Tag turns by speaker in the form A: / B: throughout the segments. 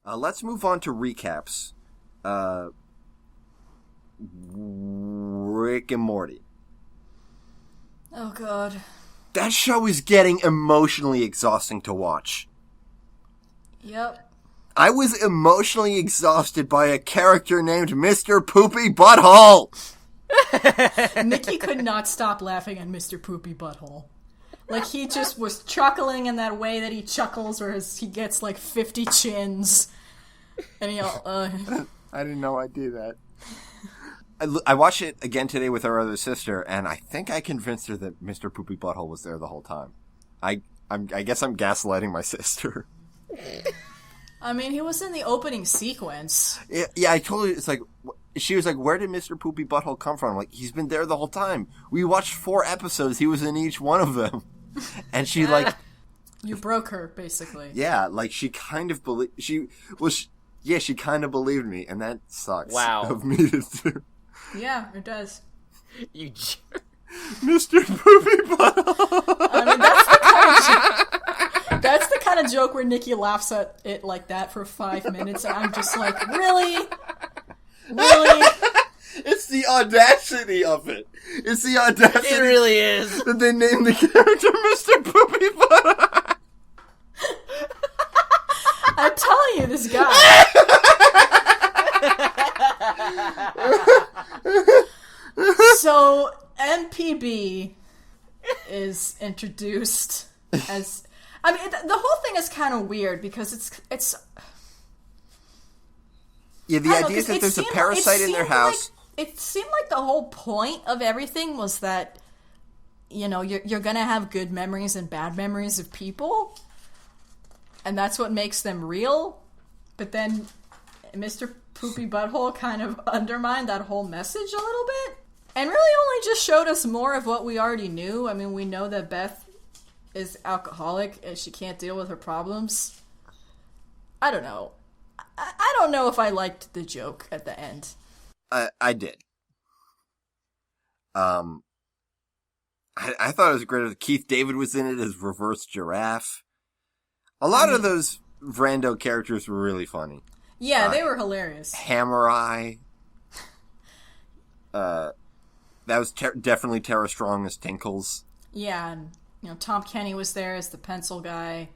A: Let's move on to recaps. Rick and Morty.
B: Oh, God.
A: That show is getting emotionally exhausting to watch.
B: Yep.
A: I was emotionally exhausted by a character named Mr. Poopy Butthole.
B: Nikki could not stop laughing at Mr. Poopy Butthole. Like, he just was chuckling in that way that he chuckles, where he gets, 50 chins. And he
A: I didn't know I'd do that. I watched it again today with our other sister, and I think I convinced her that Mr. Poopy Butthole was there the whole time. I guess I'm gaslighting my sister.
B: I mean, he was in the opening sequence.
A: Yeah, I told her, she was like, where did Mr. Poopy Butthole come from? I'm like, he's been there the whole time. We watched 4 episodes, he was in each one of them. And she,
B: You broke her, basically.
A: Yeah, she kind of believed, she kind of believed me, and that sucks.
C: Wow.
A: Of me to do.
B: Yeah, it does.
C: You jerk.
A: Mr. Poopy Butthole!
B: I mean, that's the kind of joke where Nikki laughs at it like that for 5 minutes, and I'm just like, really? Really?
A: It's the audacity of it. It's the audacity.
C: It really is.
A: That they named the character Mr. Poopy Butthole.
B: I'm telling you, this guy. So, MPB is introduced as... I mean, the whole thing is kind of weird, because it's...
A: Yeah, the idea is that there's a parasite in their house.
B: It seemed like the whole point of everything was that, you're gonna have good memories and bad memories of people, and that's what makes them real. But then Mr. Poopy Butthole kind of undermined that whole message a little bit, and really only just showed us more of what we already knew. I mean, we know that Beth is alcoholic and she can't deal with her problems. I don't know. I don't know if I liked the joke at the end.
A: I did. I thought it was great. Keith David was in it as Reverse Giraffe. A lot of those rando characters were really funny.
B: Yeah, they were hilarious.
A: Hammer Eye. That was definitely Tara Strong as Tinkles.
B: Yeah, and Tom Kenny was there as the pencil guy.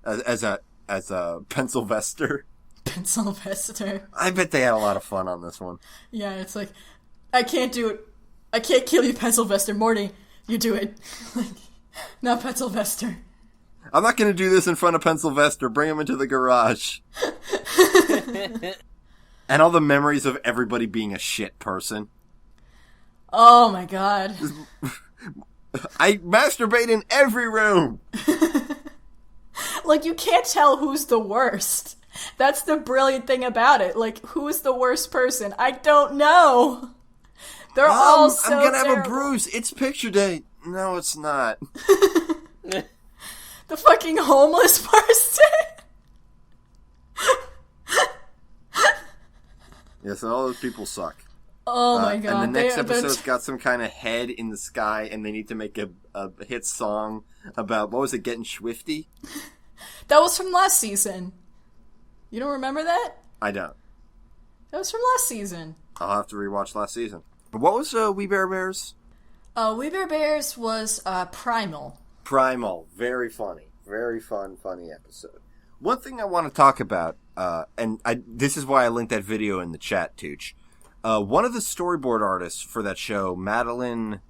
A: As a Pencilvester.
B: Pencilvester.
A: I bet they had a lot of fun on this one.
B: Yeah, it's like, I can't do it. I can't kill you, Pencilvester. Morty, you do it. Not Pencilvester.
A: I'm not going to do this in front of Pencilvester. Bring him into the garage. And all the memories of everybody being a shit person.
B: Oh my god.
A: I masturbate in every room.
B: You can't tell who's the worst. That's the brilliant thing about it. Who's the worst person? I don't know. They're all so
A: I'm gonna have
B: terrible.
A: a bruise. It's picture day. No, it's not.
B: The fucking homeless person.
A: Yeah, so all those people suck.
B: Oh my god.
A: And the next episode's got some kind of head in the sky, and they need to make a hit song about, what was it, getting swifty?
B: That was from last season. You don't remember that?
A: I don't.
B: That was from last season.
A: I'll have to rewatch last season. But what was We Bare Bears?
B: We Bare Bears was Primal.
A: Primal. Very funny. Very funny episode. One thing I want to talk about, this is why I linked that video in the chat, Tooch. One of the storyboard artists for that show, Madeline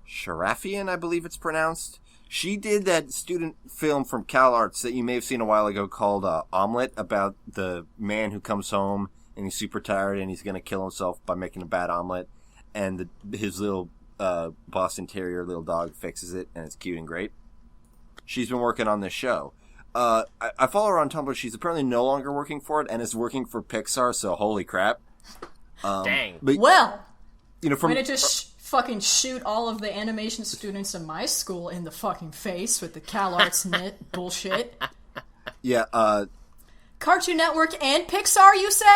A: Sharafian, I believe it's pronounced, she did that student film from CalArts that you may have seen a while ago called Omelette, about the man who comes home and he's super tired and he's going to kill himself by making a bad omelet, and his little Boston Terrier little dog fixes it, and it's cute and great. She's been working on this show. I follow her on Tumblr. She's apparently no longer working for it and is working for Pixar, so holy crap.
C: Dang.
A: But,
B: Well,
A: from
B: I'm gonna just fucking shoot all of the animation students in my school in the fucking face with the CalArts knit bullshit.
A: Yeah,
B: Cartoon Network and Pixar, you say?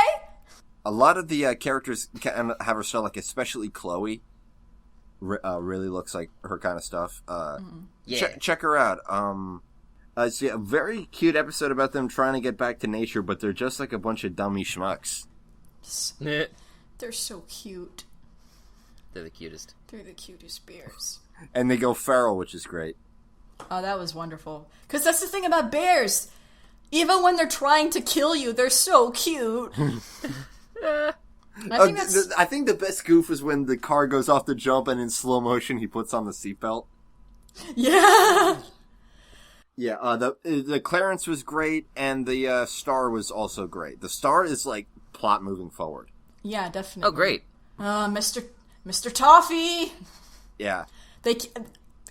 A: a lot of the characters have her style, especially Chloe. Really looks like her kind of stuff.
C: Yeah.
A: Check her out. It's a very cute episode about them trying to get back to nature, but they're just like a bunch of dummy schmucks.
B: They're so cute.
C: They're the cutest.
B: They're the cutest bears.
A: And they go feral, which is great.
B: Oh, that was wonderful. Because that's the thing about bears. Even when they're trying to kill you, they're so cute.
A: I think the best goof is when the car goes off the jump and in slow motion he puts on the seatbelt.
B: Yeah!
A: Yeah, the Clarence was great, and the star was also great. The star is, like, plot moving forward.
B: Yeah, definitely.
C: Oh, great.
B: Mr. Toffee!
A: Yeah.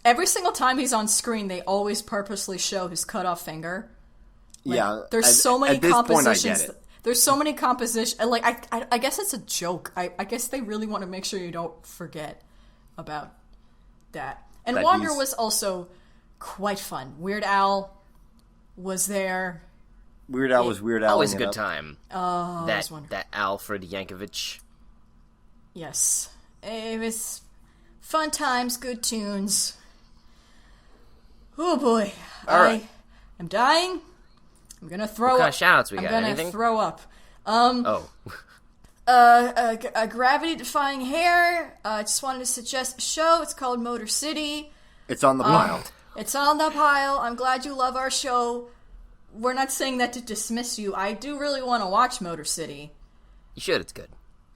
B: Every single time he's on screen, they always purposely show his cut off finger. Like,
A: yeah.
B: There's so many compositions.
A: Point, I get it.
B: There's so many compositions. Like, I guess it's a joke. I guess they really want to make sure you don't forget about that. And Wander was also quite fun. Weird Al was there.
A: Weird Al was Weird Al.
C: Always a good time.
B: Oh,
C: that Alfred Yankovic.
B: Yes. It was fun times, good tunes. Oh boy. I am dying. I'm gonna throw up.
C: What kind of shout-outs we got?
B: I'm gonna
C: Anything?
B: throw up.
C: A
B: gravity-defying hair. I just wanted to suggest a show. It's called Motor City.
A: It's on the pile.
B: It's on the pile. I'm glad you love our show. We're not saying that to dismiss you. I do really want to watch Motor City.
C: You should. It's good.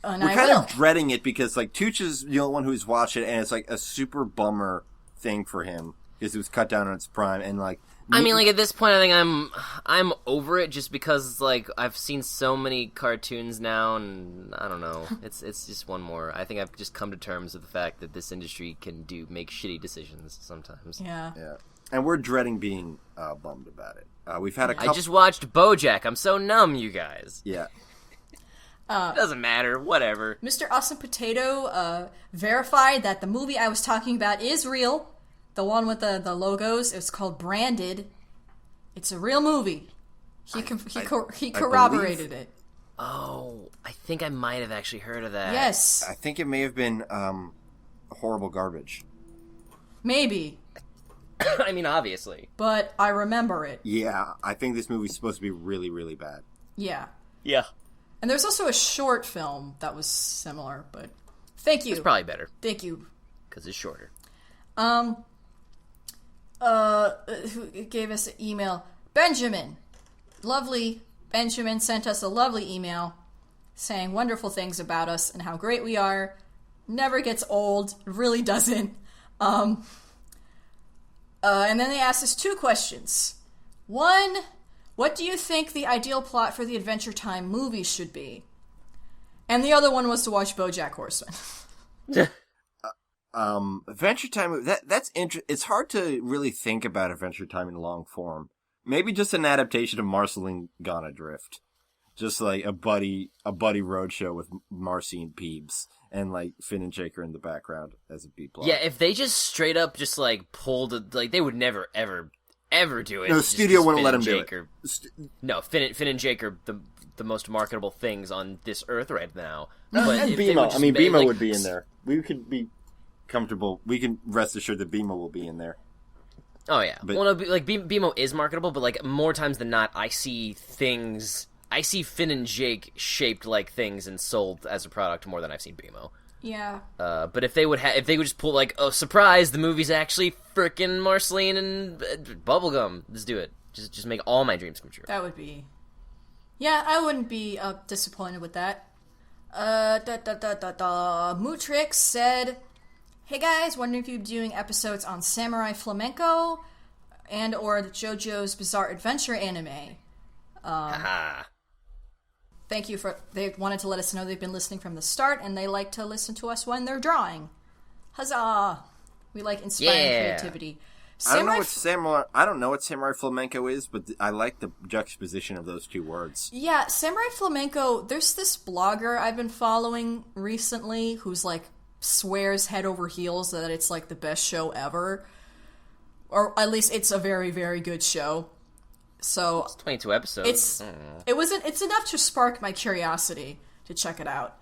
B: And
A: We're
B: I
A: kind
B: will.
A: of dreading it because, like, Tooch is the only one who's watched it, and it's, like, a super bummer thing for him because it was cut down on its prime, and, like...
C: I mean, like, at this point, I think I'm over it just because, like, I've seen so many cartoons now, and I don't know. It's just one more. I think I've just come to terms with the fact that this industry can make shitty decisions sometimes.
B: Yeah.
A: Yeah. And we're dreading being bummed about it. We've had a couple...
C: I just watched BoJack. I'm so numb, you guys.
A: Yeah.
C: It doesn't matter. Whatever.
B: Mr. Awesome Potato verified that the movie I was talking about is real. The one with the logos. It's called Branded. It's a real movie. He corroborated it.
C: Oh, I think I might have actually heard of that.
B: Yes.
A: I think it may have been horrible garbage.
B: Maybe.
C: I mean, obviously.
B: But I remember it.
A: Yeah, I think this movie's supposed to be really, really bad.
B: Yeah.
C: Yeah.
B: And there's also a short film that was similar, but thank you.
C: It's probably better.
B: Thank you.
C: Because it's shorter.
B: Who gave us an email? Benjamin. Lovely. Benjamin sent us a lovely email saying wonderful things about us and how great we are. Never gets old. Really doesn't. And then they asked us two questions. One, what do you think the ideal plot for the Adventure Time movie should be? And the other one was to watch BoJack Horseman.
A: Adventure Time, that's it's hard to really think about Adventure Time in long form. Maybe just an adaptation of Marceline Gone Adrift. Just like a buddy roadshow with Marcy and Peebs, and like Finn and Jake are in the background as a B plot.
C: Yeah, if they just straight up just like pulled it, like they would never ever do it.
A: No, the studio wouldn't let them do it.
C: No, Finn and Jake are the most marketable things on this earth right now.
A: And BMO. I mean, BMO would be in there. We could be comfortable. We can rest assured that BMO will be in there.
C: Oh yeah. But, well, no, like BMO is marketable, but like more times than not, I see Finn and Jake shaped like things and sold as a product more than I've seen BMO.
B: Yeah.
C: But if they would just pull like, oh surprise, the movie's actually frickin' Marceline and Bubblegum. Let's do it. Just make all my dreams come true.
B: That would be. Yeah, I wouldn't be disappointed with that. Mootrix said, "Hey guys, wondering if you'd be doing episodes on Samurai Flamenco and or the JoJo's Bizarre Adventure anime." Thank you for... They wanted to let us know they've been listening from the start, and they like to listen to us when they're drawing. Huzzah! We like inspiring creativity.
A: I don't know what Samurai Flamenco is, but I like the juxtaposition of those two words.
B: Yeah, Samurai Flamenco, there's this blogger I've been following recently who's like swears head over heels that it's like the best show ever. Or at least it's a very, very good show. So
C: it's 22 episodes.
B: It's enough to spark my curiosity to check it out.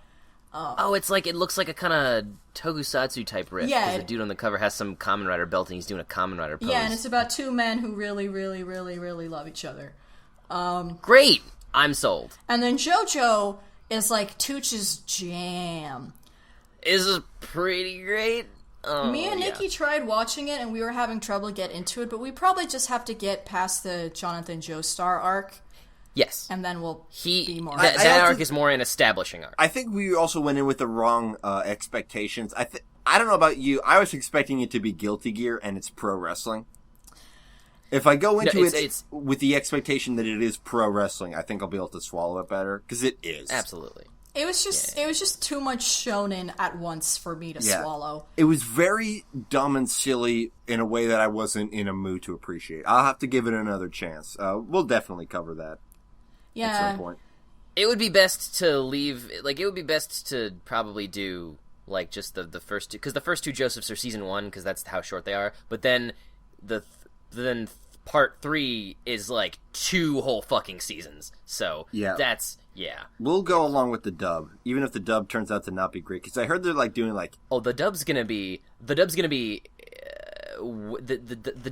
C: Oh, it's like, it looks like a kind of tokusatsu type riff.
B: Yeah.
C: Because the dude on the cover has some Kamen Rider belt and he's doing a Kamen Rider pose.
B: Yeah, and it's about two men who really, really, really, really love each other.
C: Great! I'm sold.
B: And then JoJo is like Tooch's jam.
C: This is pretty great. Oh,
B: Me and Nikki tried watching it, and we were having trouble get into it, but we probably just have to get past the Jonathan Joestar arc.
C: Yes.
B: And then we'll be more...
C: That arc is more an establishing arc.
A: I think we also went in with the wrong expectations. I don't know about you. I was expecting it to be Guilty Gear, and it's pro wrestling. If I go into it with the expectation that it is pro wrestling, I think I'll be able to swallow it better, because it is.
C: Absolutely.
B: It was just too much shonen at once for me to swallow.
A: It was very dumb and silly in a way that I wasn't in a mood to appreciate. I'll have to give it another chance. We'll definitely cover that.
B: Yeah.
A: At some point.
C: It would be best to leave, like, it would be best to probably do, like, just the first two, because the first two Josephs are season 1, because that's how short they are, but then then part 3 is, like, 2 whole fucking seasons, so that's,
A: We'll go along with the dub, even if the dub turns out to not be great, because I heard they're, like, doing, like...
C: Oh, the dub's gonna be, the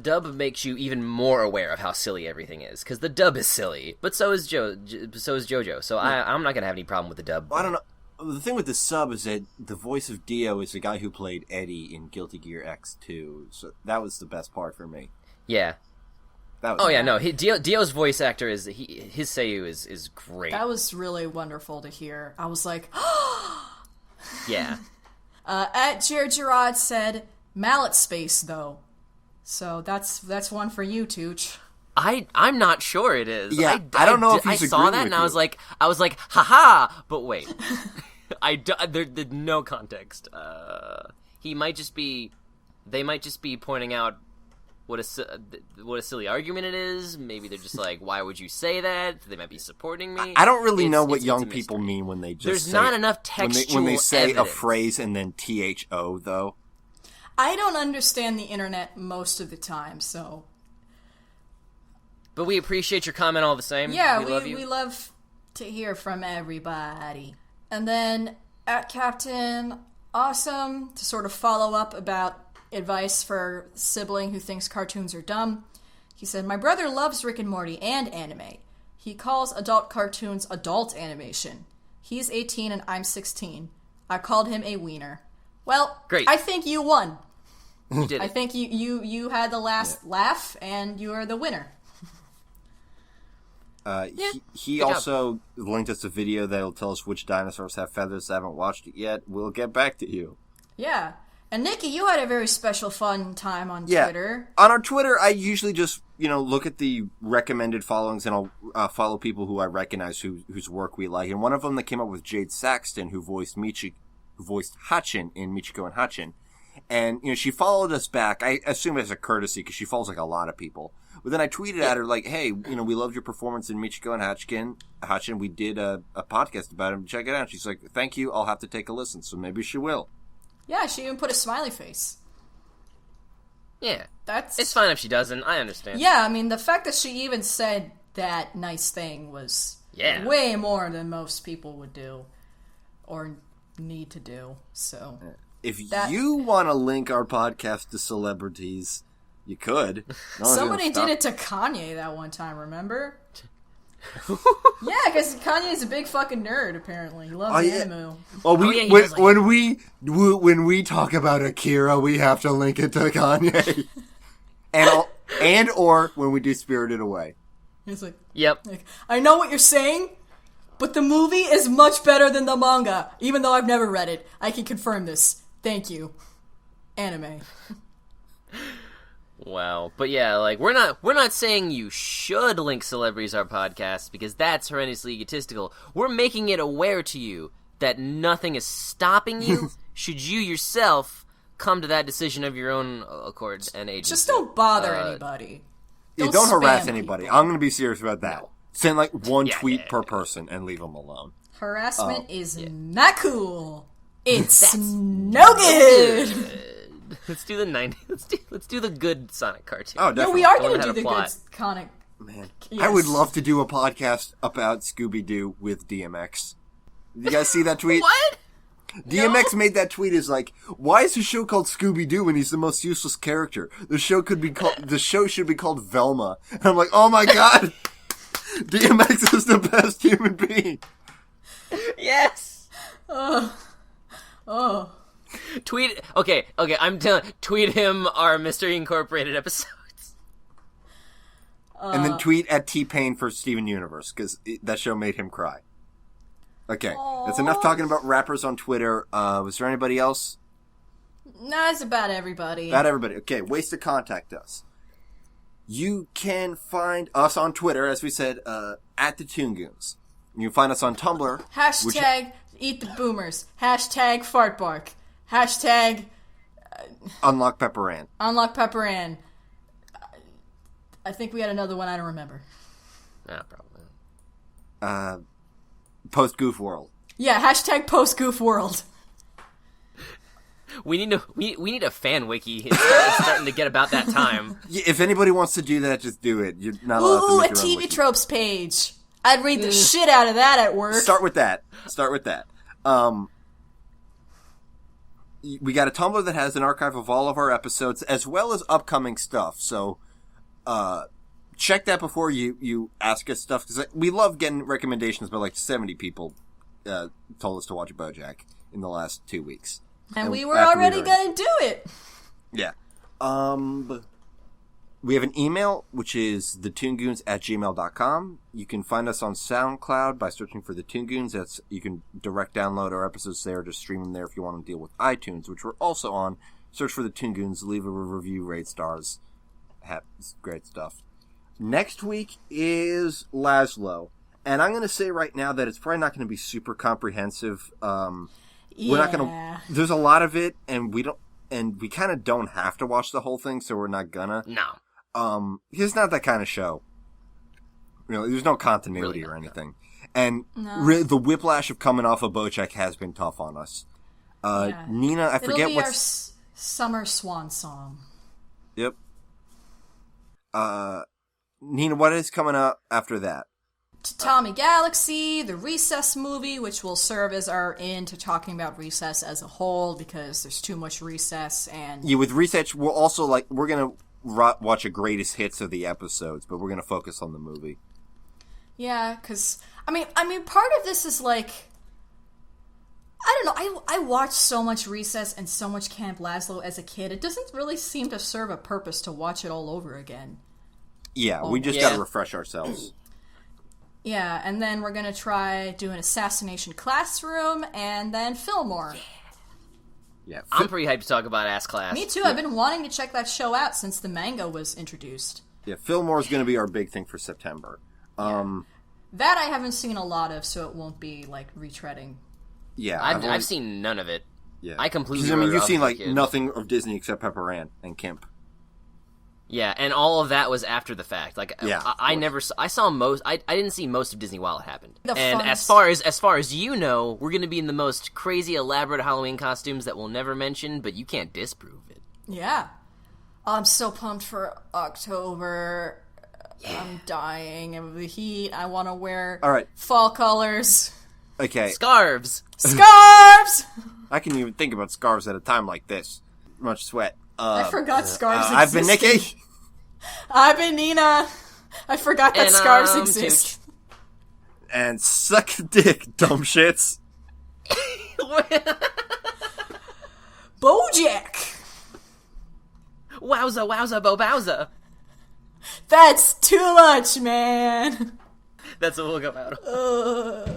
C: dub makes you even more aware of how silly everything is, because the dub is silly, but so is JoJo. So I'm not gonna have any problem with the dub.
A: Well, I don't know. The thing with the sub is that the voice of Dio is the guy who played Eddie in Guilty Gear X2, so that was the best part for me.
C: Yeah. Dio's voice actor his seiyuu is great.
B: That was really wonderful to hear. I was like,
C: yeah.
B: At Jared Gerard said, Mallet Space, though. So that's one for you, Tooch.
C: I'm not sure it is.
A: Yeah, I don't know if he's
C: I saw that and I was like, haha, but wait. There's no context. They might just be pointing out what a silly argument it is. Maybe they're just like, why would you say that? They might be supporting me.
A: I don't really know what young people mean when they just
C: There's not enough textual
A: when they say
C: evidence.
A: a phrase and then THO, though.
B: I don't understand the internet most of the time, so...
C: But we appreciate your comment all the same.
B: Yeah,
C: we love you.
B: We love to hear from everybody. And then, at Captain Awesome, to sort of follow up about advice for a sibling who thinks cartoons are dumb, he said, my brother loves Rick and Morty and anime. He calls adult cartoons adult animation. He's 18 and I'm 16. I called him a wiener. Well,
C: great.
B: I think you won.
C: You did.
B: I think you had the last laugh, and you are the winner.
A: He also linked us a video that'll tell us which dinosaurs have feathers. I haven't watched it yet. We'll get back to you.
B: Yeah. And Nikki, you had a very special fun time on Twitter.
A: On our Twitter, I usually just, look at the recommended followings, and I'll follow people who I recognize whose work we like. And one of them that came up with Jade Saxton, who voiced Hachin in Michiko and Hachin. And, she followed us back, I assume as a courtesy, because she follows, like, a lot of people. But then I tweeted at her, like, hey, we loved your performance in Michiko and Hachin. We did a podcast about him. Check it out. She's like, thank you. I'll have to take a listen. So maybe she will.
B: Yeah, she even put a smiley face.
C: Yeah. It's fine if she doesn't. I understand.
B: Yeah, I mean, the fact that she even said that nice thing was way more than most people would do or need to do. So...
A: If you want to link our podcast to celebrities, you could.
B: Somebody did it to Kanye that one time, remember? Yeah, because Kanye's a big fucking nerd, apparently. He loves anime.
A: When we talk about Akira, we have to link it to Kanye. or when we do Spirited Away.
B: He's like,
C: yep.
B: Like, I know what you're saying, but the movie is much better than the manga. Even though I've never read it, I can confirm this. Thank you. Anime.
C: Wow. But yeah, like, we're not saying you should link celebrities to our podcast, because that's horrendously egotistical. We're making it aware to you that nothing is stopping you should you yourself come to that decision of your own accord and agency.
B: Just don't bother anybody.
A: Don't harass anybody.
B: People.
A: I'm going to be serious about that. No. Send like one tweet per person and leave them alone.
B: Harassment is not cool. It's no good.
C: Let's do the 90s. Let's do the good Sonic cartoon.
A: Oh, definitely.
B: Yeah, we are going to do the good Sonic.
A: Man, yes. I would love to do a podcast about Scooby-Doo with DMX. Did you guys see that tweet?
C: What?
A: DMX made that tweet as like, why is the show called Scooby-Doo when he's the most useless character? The show should be called Velma. And I'm like, oh my god! DMX is the best human being.
C: Yes!
B: Oh.
C: Tweet, okay, tweet him our Mystery Incorporated episodes.
A: And then tweet at T-Pain for Steven Universe, because that show made him cry. Okay, that's enough talking about rappers on Twitter. Was there anybody else?
B: No, it's about everybody.
A: About everybody. Okay, ways to contact us. You can find us on Twitter, as we said, at the Toon Goons. You can find us on Tumblr.
B: Hashtag Eat the Boomers. Hashtag Fartbark. Hashtag
A: Unlock Pepper Ann.
B: Unlock Pepper Ann. I think we had another one I don't remember.
C: Yeah, probably.
A: Post Goof World.
B: Yeah, hashtag Post Goof World.
C: We need a fan wiki. It's starting to get about that time.
A: Yeah, if anybody wants to do that, just do it. You're not allowed to
B: Ooh,
A: make
B: a
A: your own
B: TV
A: wiki.
B: Tropes page. I'd read the shit out of that at work.
A: Start with that. We got a Tumblr that has an archive of all of our episodes, as well as upcoming stuff. So, check that before you ask us stuff, because we love getting recommendations, but like 70 people told us to watch BoJack in the last 2 weeks.
B: And we were already going to do it.
A: Yeah. We have an email, which is thetoongoons@gmail.com. You can find us on SoundCloud by searching for the Toon Goons. You can direct download our episodes there, just stream them there if you want to deal with iTunes, which we're also on. Search for the Toon Goons, leave a review, rate stars. Great stuff. Next week is Laszlo. And I'm going to say right now that it's probably not going to be super comprehensive. We're not going to... There's a lot of it, and we kind of don't have to watch the whole thing, so we're not gonna.
C: No.
A: It's not that kind of show. Really, there's no continuity or anything. And the whiplash of coming off of BoJack has been tough on us. Nina, I forget
B: what's...
A: what's...
B: our summer swan song.
A: Yep. Nina, what is coming up after that?
B: Tommy Galaxy, the Recess movie, which will serve as our in to talking about Recess as a whole, because there's too much Recess. And
A: yeah, with Recess, we'll also we're gonna watch a greatest hits of the episodes, but we're gonna focus on the movie.
B: Yeah, because I mean, part of this is like, I don't know. I watched so much Recess and so much Camp Laszlo as a kid. It doesn't really seem to serve a purpose to watch it all over again.
A: Yeah, we just gotta refresh ourselves.
B: Yeah, and then we're going to try doing Assassination Classroom, and then Fillmore.
A: Yeah.
C: I'm pretty hyped to talk about Ass Class.
B: Me too, I've been wanting to check that show out since the manga was introduced.
A: Yeah, Fillmore is going to be our big thing for September.
B: That I haven't seen a lot of, so it won't be, retreading.
A: Yeah.
C: I've seen none of it.
A: Yeah.
C: I completely
A: you've seen, nothing of Disney except Pepper Ann and Kimp.
C: Yeah, and all of that was after the fact. I saw most. I didn't see most of Disney while it happened. As far as you know, we're going to be in the most crazy, elaborate Halloween costumes that we'll never mention, but you can't disprove it.
B: Yeah, I'm so pumped for October. Yeah. I'm dying of the heat. I want to wear fall colors.
A: Okay,
B: Scarves.
A: I can even think about scarves at a time like this. Much sweat.
B: I forgot scarves existed.
A: I've been Nikki.
B: I've been Nina. I forgot that scarves exist.
A: And suck dick, dumb shits.
B: BoJack.
C: Wowza, Bowza.
B: That's too much, man.
C: That's what we'll go out of.